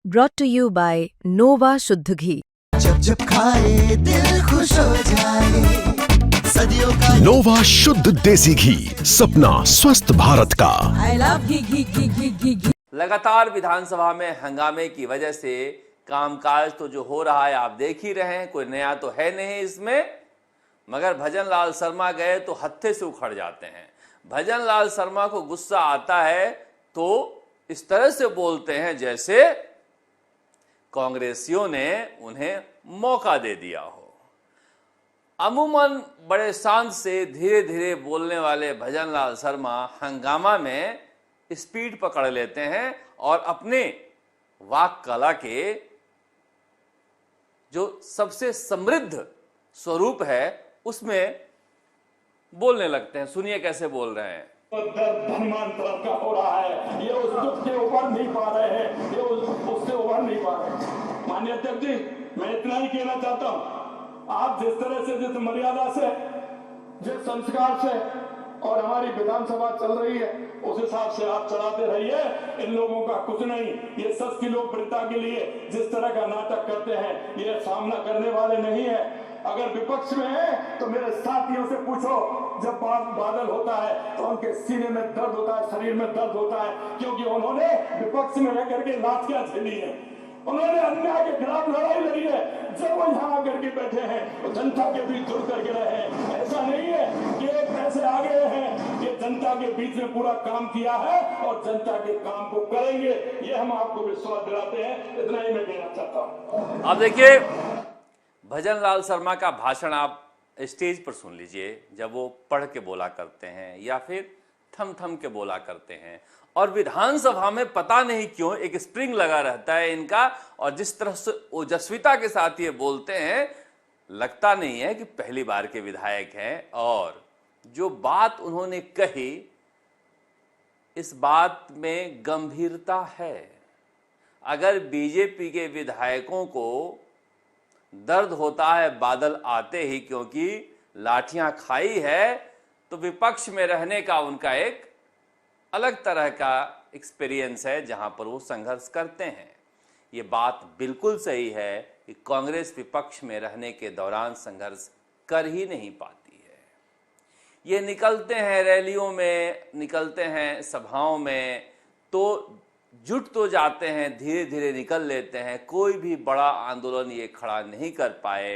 brought to you by Nova शुद्ध घी। जब जब खाए दिल खुश हो जाए, सदियों का नोवा शुद्ध देसी घी, सपना स्वस्थ भारत का। I love घी। लगातार विधानसभा में हंगामे की वजह से कामकाज तो जो हो रहा है आप देख ही रहे हैं, कोई नया तो है नहीं इसमें। मगर भजन लाल शर्मा गए तो हत्थे से उखड़ जाते हैं। भजन लाल शर्मा को गुस्सा आता है तो इस तरह से बोलते हैं जैसे कांग्रेसियों ने उन्हें मौका दे दिया हो। अमूमन बड़े शांत से धीरे धीरे बोलने वाले भजन लाल शर्मा हंगामा में स्पीड पकड़ लेते हैं और अपने वाक कला के जो सबसे समृद्ध स्वरूप है उसमें बोलने लगते हैं। सुनिए कैसे बोल रहे हैं। धनमान तरफ का हो रहा है, ये उस दुख से उभर नहीं पा रहे हैं, ये उससे उभर नहीं पा रहे। माननीय अध्यक्ष जी, मैं इतना ही कहना चाहता हूँ, आप जिस तरह से, जिस मर्यादा से, जिस संस्कार से और हमारी विधानसभा चल रही है उस हिसाब से आप चलाते रहिए। इन लोगों का कुछ नहीं, ये सच की लोकप्रियता के लिए जिस तरह का नाटक करते हैं ये सामना करने वाले नहीं है। अगर विपक्ष में है तो मेरे साथियों से पूछो, जब बादल होता है तो उनके सीने में दर्द होता है, शरीर में दर्द होता है, क्योंकि उन्होंने विपक्ष में रह करके लाठियां झेली है, उन्होंने अन्याय के खिलाफ लड़ाई लड़ी है। जब वो यहाँ आकर के बैठे हैं तो जनता के बीच जुड़ करके रहे हैं। ऐसा नहीं है कि पैसे आ गए हैं, ये जनता के बीच में पूरा काम किया है और जनता के काम को करेंगे, ये हम आपको विश्वास दिलाते हैं। इतना ही मैं कहना चाहता हूँ। अब देखिए भजन लाल शर्मा का भाषण आप स्टेज पर सुन लीजिए, जब वो पढ़ के बोला करते हैं या फिर थम थम के बोला करते हैं। और विधानसभा में पता नहीं क्यों एक स्प्रिंग लगा रहता है इनका, और जिस तरह से ओजस्विता के साथ ये बोलते हैं लगता नहीं है कि पहली बार के विधायक हैं। और जो बात उन्होंने कही इस बात में गंभीरता है। अगर बीजेपी के विधायकों को दर्द होता है बादल आते ही क्योंकि लाठियां खाई है, तो विपक्ष में रहने का उनका एक अलग तरह का एक्सपीरियंस है जहां पर वो संघर्ष करते हैं। ये बात बिल्कुल सही है कि कांग्रेस विपक्ष में रहने के दौरान संघर्ष कर ही नहीं पाती है। ये निकलते हैं रैलियों में, निकलते हैं सभाओं में तो जुट तो जाते हैं, धीरे धीरे निकल लेते हैं। कोई भी बड़ा आंदोलन ये खड़ा नहीं कर पाए।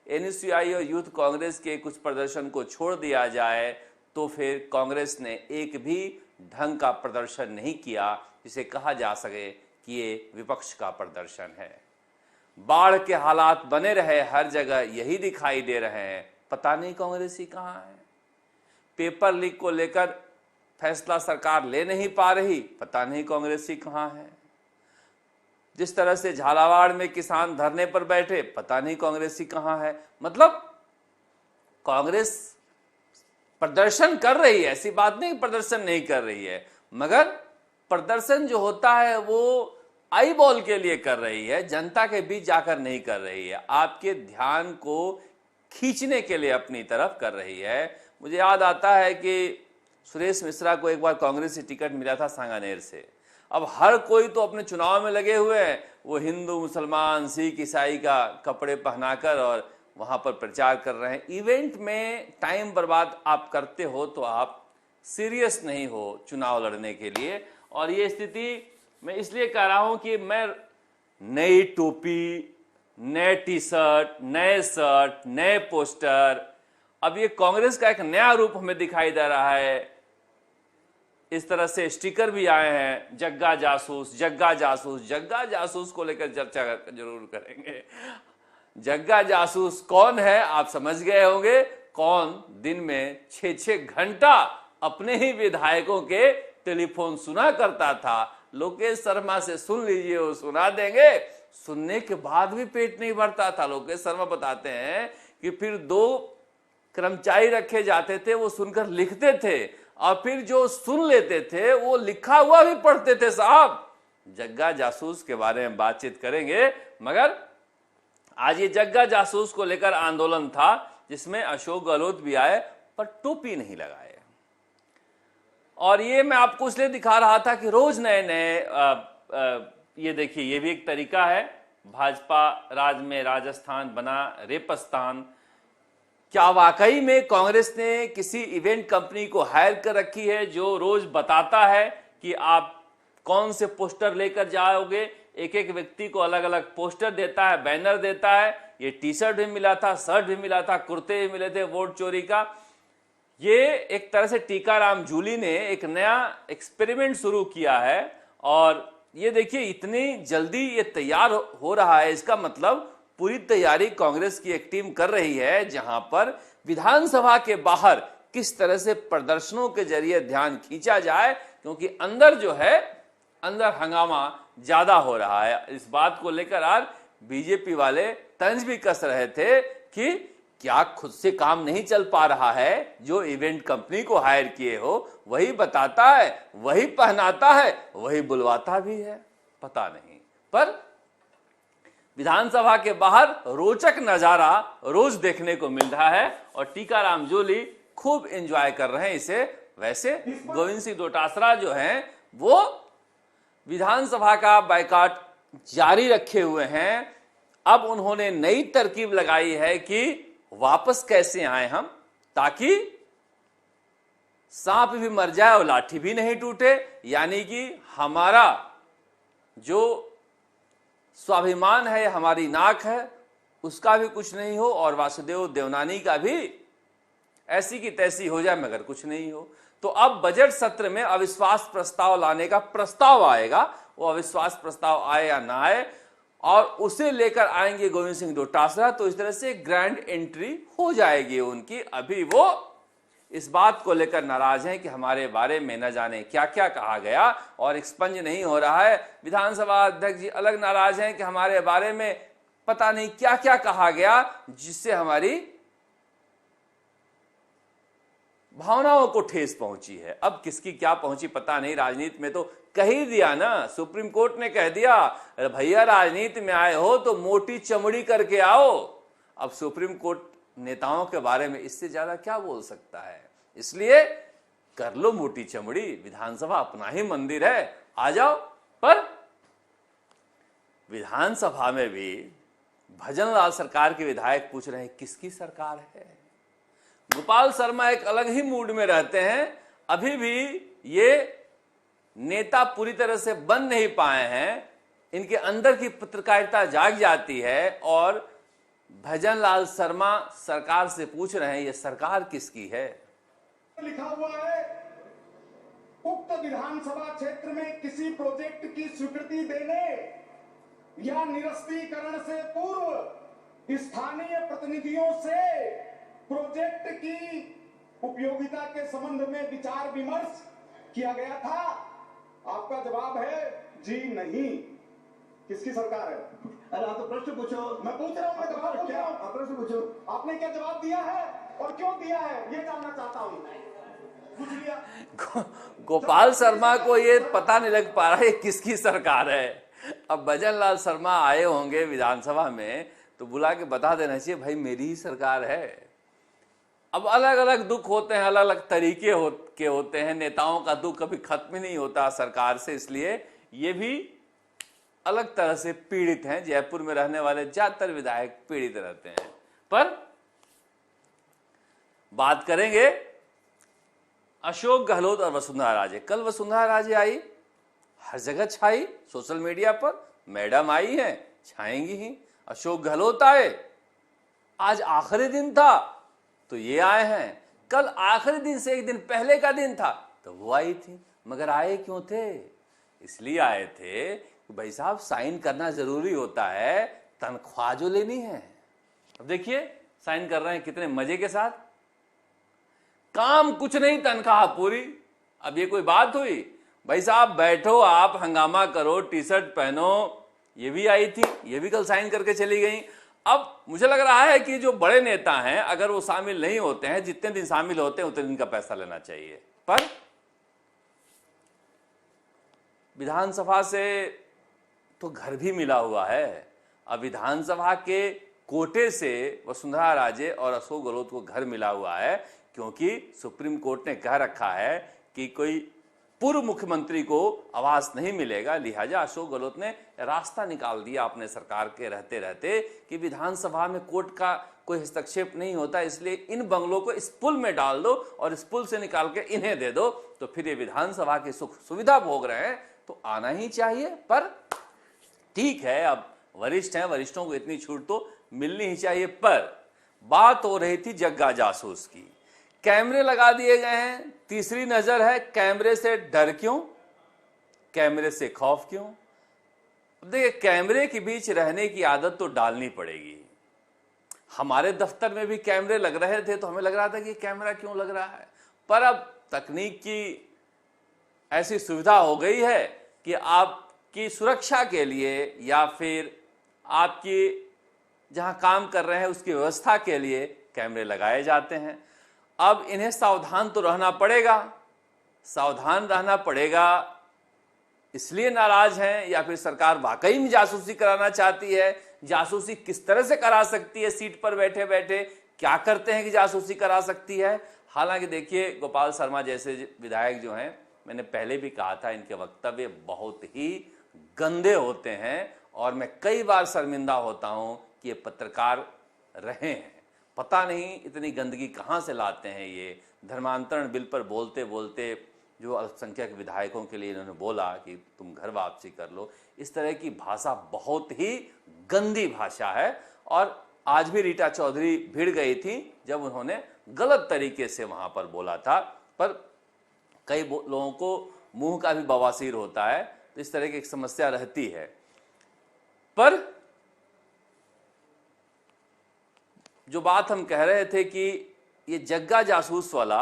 एनएसयूआई और यूथ कांग्रेस के कुछ प्रदर्शन को छोड़ दिया जाए तो फिर कांग्रेस ने एक भी ढंग का प्रदर्शन नहीं किया जिसे कहा जा सके कि ये विपक्ष का प्रदर्शन है। बाढ़ के हालात बने रहे, हर जगह यही दिखाई दे रहे हैं। पता नहीं कांग्रेसी कहाँ है। पेपर लीक को लेकर फैसला सरकार ले नहीं पा रही, पता नहीं कांग्रेसी कहाँ है। जिस तरह से झालावाड़ में किसान धरने पर बैठे, पता नहीं कांग्रेसी कहाँ है। मतलब कांग्रेस प्रदर्शन कर रही है, ऐसी बात नहीं प्रदर्शन नहीं कर रही है, मगर प्रदर्शन जो होता है वो आई बॉल के लिए कर रही है, जनता के बीच जाकर नहीं कर रही है। आपके ध्यान को खींचने के लिए अपनी तरफ कर रही है। मुझे याद आता है कि सुरेश मिश्रा को एक बार कांग्रेस से टिकट मिला था सांगानेर से। अब हर कोई तो अपने चुनाव में लगे हुए हैं, वो हिंदू मुसलमान सिख ईसाई का कपड़े पहनाकर और वहां पर प्रचार कर रहे हैं। इवेंट में टाइम बर्बाद आप करते हो तो आप सीरियस नहीं हो चुनाव लड़ने के लिए। और ये स्थिति मैं इसलिए कह रहा हूं कि मैं नई टोपी, नए टी शर्ट, नए शर्ट, नए पोस्टर, अब ये कांग्रेस का एक नया रूप हमें दिखाई दे रहा है। इस तरह से स्टिकर भी आए हैं, जग्गा जासूस, जग्गा जासूस। जग्गा जासूस को लेकर चर्चा जरूर करेंगे। जग्गा जासूस कौन है आप समझ गए होंगे। कौन दिन में 6-6 घंटा अपने ही विधायकों के टेलीफोन सुना करता था। लोकेश शर्मा से सुन लीजिए, वो सुना देंगे। सुनने के बाद भी पेट नहीं भरता था। लोकेश शर्मा बताते हैं कि फिर 2 कर्मचारी रखे जाते थे, वो सुनकर लिखते थे और फिर जो सुन लेते थे वो लिखा हुआ भी पढ़ते थे। साहब जग्गा जासूस के बारे में बातचीत करेंगे, मगर आज ये जग्गा जासूस को लेकर आंदोलन था जिसमें अशोक गहलोत भी आए पर टोपी नहीं लगाए। और ये मैं आपको इसलिए दिखा रहा था कि रोज नए नए ये देखिए, ये भी एक तरीका है। भाजपा राज में राजस्थान बना रेपस्तान। क्या वाकई में कांग्रेस ने किसी इवेंट कंपनी को हायर कर रखी है जो रोज बताता है कि आप कौन से पोस्टर लेकर जाओगे? एक एक व्यक्ति को अलग अलग पोस्टर देता है, बैनर देता है। ये टी शर्ट भी मिला था, शर्ट भी मिला था, कुर्ते भी मिले थे वोट चोरी का। ये एक तरह से टीकाराम जूली ने एक नया एक्सपेरिमेंट शुरू किया है और ये देखिए इतनी जल्दी ये तैयार हो रहा है। इसका मतलब पूरी तैयारी कांग्रेस की एक टीम कर रही है, जहां पर विधानसभा के बाहर किस तरह से प्रदर्शनों के जरिए ध्यान खींचा जाए, क्योंकि अंदर जो है अंदर हंगामा ज्यादा हो रहा है। इस बात को लेकर आज बीजेपी वाले तंज भी कस रहे थे कि क्या खुद से काम नहीं चल पा रहा है? जो इवेंट कंपनी को हायर किए हो वही बताता है, वही पहनाता है, वही बुलवाता भी है। पता नहीं, पर विधानसभा के बाहर रोचक नजारा रोज देखने को मिल रहा है और टीकाराम जूली खूब एंजॉय कर रहे हैं इसे। वैसे गोविंद सिंह डोटासरा जो हैं वो विधानसभा का बायकॉट जारी रखे हुए हैं। अब उन्होंने नई तरकीब लगाई है कि वापस कैसे आए हम, ताकि सांप भी मर जाए और लाठी भी नहीं टूटे। यानी कि हमारा जो स्वाभिमान है, हमारी नाक है, उसका भी कुछ नहीं हो और वासुदेव देवनानी का भी ऐसी की तैसी हो जाए मगर कुछ नहीं हो। तो अब बजट सत्र में अविश्वास प्रस्ताव लाने का प्रस्ताव आएगा। वो अविश्वास प्रस्ताव आए या ना आए, और उसे लेकर आएंगे गोविंद सिंह डोटासरा, तो इस तरह से ग्रैंड एंट्री हो जाएगी उनकी। अभी वो इस बात को लेकर नाराज हैं कि हमारे बारे में न जाने क्या क्या कहा गया और एक्सपंज नहीं हो रहा है। विधानसभा अध्यक्ष जी अलग नाराज हैं कि हमारे बारे में पता नहीं क्या क्या कहा गया जिससे हमारी भावनाओं को ठेस पहुंची है। अब किसकी क्या पहुंची पता नहीं। राजनीति में तो कह ही दिया ना, सुप्रीम कोर्ट ने कह दिया, भैया राजनीति में आए हो तो मोटी चमड़ी करके आओ। अब सुप्रीम कोर्ट नेताओं के बारे में इससे ज्यादा क्या बोल सकता है? इसलिए कर लो मोटी चमड़ी, विधानसभा अपना ही मंदिर है, आ जाओ। पर विधानसभा में भी भजनलाल सरकार के विधायक पूछ रहे हैं किसकी सरकार है। गोपाल शर्मा एक अलग ही मूड में रहते हैं। अभी भी ये नेता पूरी तरह से बन नहीं पाए हैं। इनके अंदर की पत्रकारिता जाग जाती है और भजनलाल शर्मा सरकार से पूछ रहे हैं ये सरकार किसकी है। लिखा हुआ है, उक्त विधानसभा क्षेत्र में किसी प्रोजेक्ट की स्वीकृति देने या निरस्तीकरण से पूर्व स्थानीय प्रतिनिधियों से प्रोजेक्ट की उपयोगिता के संबंध में विचार विमर्श किया गया था। आपका जवाब है जी नहीं। किसकी सरकार है? अरे आप तो प्रश्न पूछो। मैं पूछ रहा हूँ, मैं जवाब पूछ रहा हूँ। आप प्रश्न पूछो। आपने क्या जवाब दिया है और क्यों दिया है ये जानना चाहता हूँ। पूछ लिया। गोपाल शर्मा को ये पता नहीं लग पा रहा है किसकी सरकार है। अब भजनलाल शर्मा आए होंगे विधानसभा में तो बुला के बता देना चाहिए भाई मेरी ही सरकार है। अब अलग अलग दुख होते हैं, अलग अलग तरीके के होते हैं। नेताओं का दुख कभी खत्म ही नहीं होता सरकार से, इसलिए ये भी अलग तरह से पीड़ित हैं। जयपुर में रहने वाले ज्यादातर विधायक पीड़ित रहते हैं। पर बात करेंगे अशोक गहलोत और वसुंधरा राजे। कल वसुंधरा राजे आई, हर जगह छाई, सोशल मीडिया पर मैडम आई हैं, छाएंगी ही। अशोक गहलोत आए, आज आखिरी दिन था तो ये आए हैं। कल आखिरी दिन से एक दिन पहले का दिन था तो वो आई थी। मगर आए क्यों थे? इसलिए आए थे कि भाई साहब साइन करना जरूरी होता है, तनख्वाह जो लेनी है। अब देखिए साइन कर रहे हैं कितने मजे के साथ। काम कुछ नहीं, तनख्वाह पूरी। अब ये कोई बात हुई? भाई साहब बैठो, आप हंगामा करो, टी शर्ट पहनो। ये भी आई थी, ये भी कल साइन करके चली गई। अब मुझे लग रहा है कि जो बड़े नेता हैं अगर वो शामिल नहीं होते हैं, जितने दिन शामिल होते हैं उतने दिन का पैसा लेना चाहिए। पर विधानसभा से तो घर भी मिला हुआ है। अब विधानसभा के कोटे से वसुंधरा राजे और अशोक गहलोत को घर मिला हुआ है, क्योंकि सुप्रीम कोर्ट ने कह रखा है कि कोई पूर्व मुख्यमंत्री को आवास नहीं मिलेगा। लिहाजा अशोक गहलोत ने रास्ता निकाल दिया अपने सरकार के रहते रहते कि विधानसभा में कोर्ट का कोई हस्तक्षेप नहीं होता, इसलिए इन बंगलों को इस पुल में डाल दो और इस पुल से निकाल के इन्हें दे दो, तो फिर ये विधानसभा की सुख सुविधा भोग रहे हैं तो आना ही चाहिए। पर ठीक है, अब वरिष्ठ हैं, वरिष्ठों को इतनी छूट तो मिलनी ही चाहिए। पर बात हो रही थी जग्गा जासूस की। कैमरे लगा दिए गए हैं, तीसरी नजर है, कैमरे से डर क्यों, कैमरे से खौफ क्यों? देखिए, कैमरे के बीच रहने की आदत तो डालनी पड़ेगी। हमारे दफ्तर में भी कैमरे लग रहे थे तो हमें लग रहा था कि कैमरा क्यों लग रहा है, पर अब तकनीक की ऐसी सुविधा हो गई है कि आपकी सुरक्षा के लिए या फिर आपकी जहां काम कर रहे हैं उसकी व्यवस्था के लिए कैमरे लगाए जाते हैं। अब इन्हें सावधान तो रहना पड़ेगा। सावधान रहना पड़ेगा इसलिए नाराज हैं या फिर सरकार वाकई में जासूसी कराना चाहती है? जासूसी किस तरह से करा सकती है? सीट पर बैठे बैठे क्या करते हैं कि जासूसी करा सकती है? हालांकि देखिए, गोपाल शर्मा जैसे विधायक जो हैं, मैंने पहले भी कहा था, इनके वक्तव्य बहुत ही गंदे होते हैं और मैं कई बार शर्मिंदा होता हूं कि ये पत्रकार रहे हैं। पता नहीं इतनी गंदगी कहां से लाते हैं ये। धर्मांतरण बिल पर बोलते बोलते जो अल्पसंख्यक विधायकों के लिए इन्होंने बोला कि तुम घर वापसी कर लो, इस तरह की भाषा बहुत ही गंदी भाषा है। और आज भी रीटा चौधरी भिड़ गई थी जब उन्होंने गलत तरीके से वहां पर बोला था। पर कई लोगों को मुंह का भी बवासीर होता है, तो इस तरह की एक समस्या रहती है। पर जो बात हम कह रहे थे कि ये जग्गा जासूस वाला,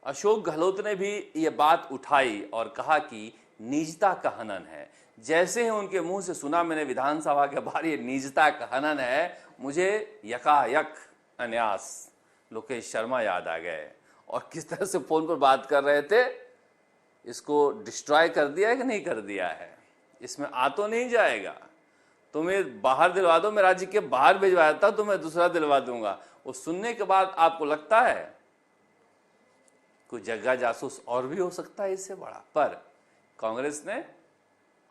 अशोक गहलोत ने भी ये बात उठाई और कहा कि निजता का हनन है। जैसे ही उनके मुंह से सुना मैंने विधानसभा के बाहर ये निजता का हनन है, मुझे यकायक अन्यास लोकेश शर्मा याद आ गए और किस तरह से फोन पर बात कर रहे थे। इसको डिस्ट्रॉय कर दिया है कि नहीं कर दिया है, इसमें आ तो नहीं जाएगा। तुम्हें बाहर दिलवा दो, मैं राज्य के बाहर भिजवाया था तो मैं दूसरा दिलवा दूंगा। वो सुनने के बाद आपको लगता है कोई जग्गा जासूस और भी हो सकता है इससे बड़ा। पर कांग्रेस ने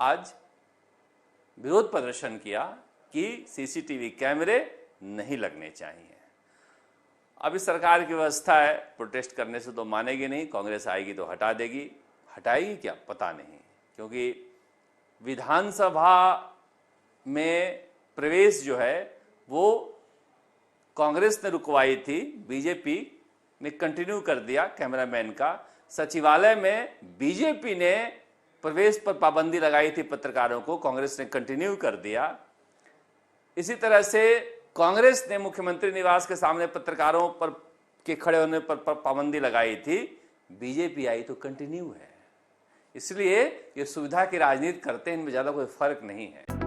आज विरोध प्रदर्शन किया कि सीसीटीवी कैमरे नहीं लगने चाहिए। अभी सरकार की व्यवस्था है, प्रोटेस्ट करने से तो मानेगी नहीं, कांग्रेस आएगी तो हटा देगी। हटाएगी क्या पता नहीं, क्योंकि विधानसभा में प्रवेश जो है वो कांग्रेस ने रुकवाई थी, बीजेपी ने कंटिन्यू कर दिया कैमरामैन का। सचिवालय में बीजेपी ने प्रवेश पर पाबंदी लगाई थी पत्रकारों को, कांग्रेस ने कंटिन्यू कर दिया। इसी तरह से कांग्रेस ने मुख्यमंत्री निवास के सामने पत्रकारों पर के खड़े होने पर पाबंदी लगाई थी, बीजेपी आई तो कंटिन्यू है। इसलिए ये सुविधा की राजनीति करते हैं, इनमें ज्यादा कोई फर्क नहीं है।